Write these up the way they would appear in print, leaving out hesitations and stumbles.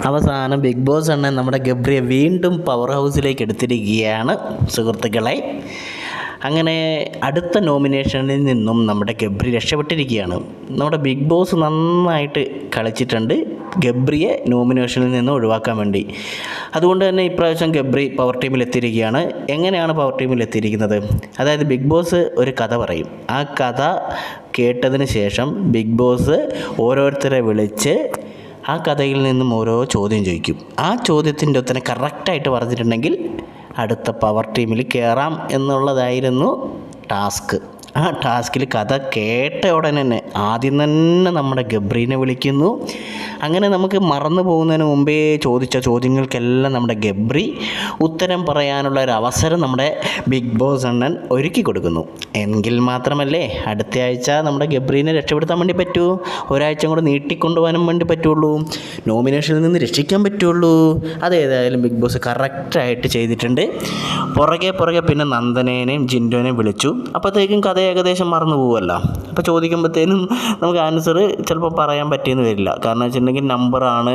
അവസാനം big boss അണ്ണൻ നമ്മുടെ ഗബ്രിയെ വീണ്ടും പവർ ഹൗസിലേക്ക് എടുത്തിരിക്കുകയാണ് സുഹൃത്തുക്കളെ. അങ്ങനെ അടുത്ത നോമിനേഷനിൽ നിന്നും നമ്മുടെ ഗബ്രി രക്ഷപ്പെട്ടിരിക്കുകയാണ്. നമ്മുടെ ബിഗ് ബോസ് നന്നായിട്ട് കളിച്ചിട്ടുണ്ട് ഗബ്രിയെ നോമിനേഷനിൽ നിന്ന് ഒഴിവാക്കാൻ വേണ്ടി. അതുകൊണ്ട് തന്നെ ഇപ്രാവശ്യം ഗബ്രി പവർ ടീമിൽ എത്തിയിരിക്കുകയാണ്. എങ്ങനെയാണ് പവർ ടീമിൽ എത്തിയിരിക്കുന്നത്? അതായത് ബിഗ് ബോസ് ഒരു കഥ പറയും. ആ കഥ കേട്ടതിന് ശേഷം ബിഗ് ബോസ് ഓരോരുത്തരെ വിളിച്ച് ആ കഥയിൽ നിന്നും ഓരോ ചോദ്യം ചോദിക്കും. ആ ചോദ്യത്തിൻ്റെ ഉത്തരം കറക്റ്റായിട്ട് പറഞ്ഞിട്ടുണ്ടെങ്കിൽ അടുത്ത പവർ ടീമിൽ കയറാം എന്നുള്ളതായിരുന്നു ടാസ്ക്. ആ ടാസ്കിൽ കഥ കേട്ട ഉടനെ തന്നെ ആദ്യം തന്നെ നമ്മുടെ ഗബ്രീനെ വിളിക്കുന്നു. അങ്ങനെ നമുക്ക് മറന്നു പോകുന്നതിന് മുമ്പേ ചോദിച്ച ചോദ്യങ്ങൾക്കെല്ലാം നമ്മുടെ ഗബ്രി ഉത്തരം പറയാനുള്ള ഒരു അവസരം നമ്മുടെ ബിഗ് ബോസ് അണ്ണൻ ഒരുക്കി കൊടുക്കുന്നു. എങ്കിൽ മാത്രമല്ലേ അടുത്ത ആഴ്ച നമ്മുടെ ഗബ്രീനെ രക്ഷപ്പെടുത്താൻ വേണ്ടി പറ്റൂ. ഒരാഴ്ച കൂടെ നീട്ടിക്കൊണ്ടുപോകാനും വേണ്ടി പറ്റുള്ളൂ. നോമിനേഷനിൽ നിന്ന് രക്ഷിക്കാൻ പറ്റുള്ളൂ. അതേതായാലും ബിഗ് ബോസ് കറക്റ്റായിട്ട് ചെയ്തിട്ടുണ്ട്. പുറകെ പിന്നെ നന്ദനേനെയും ജിൻഡോനെയും വിളിച്ചു. അപ്പോഴത്തേക്കും കഥ ഏകദേശം മറന്നു പോകുമല്ലോ. അപ്പോൾ ചോദിക്കുമ്പോഴത്തേനും നമുക്ക് ആൻസർ ചിലപ്പോൾ പറയാൻ പറ്റിയെന്ന് വരില്ല. കാരണം വെച്ചിട്ടുണ്ടെങ്കിൽ നമ്പറാണ്,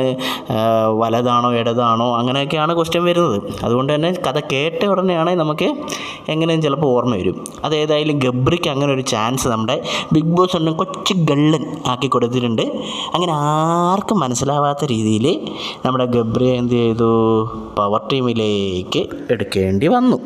വലതാണോ ഇടതാണോ അങ്ങനെയൊക്കെയാണ് ക്വസ്റ്റ്യൻ വരുന്നത്. അതുകൊണ്ട് തന്നെ കഥ കേട്ട ഉടനെയാണെങ്കിൽ നമുക്ക് എങ്ങനെയും ചിലപ്പോൾ ഓർമ്മ വരും. അതേതായാലും ഗബ്രിക്ക് അങ്ങനെ ഒരു ചാൻസ് നമ്മുടെ ബിഗ് ബോസ് ഒന്നും കൊച്ചു ഗള്ളൻ ആക്കി കൊടുത്തിട്ടുണ്ട്. അങ്ങനെ ആർക്കും മനസ്സിലാവാത്ത രീതിയിൽ നമ്മുടെ ഗബ്രിയെ എന്ത് ചെയ്തു, പവർ ടീമിലേക്ക് എടുക്കേണ്ടി വന്നു.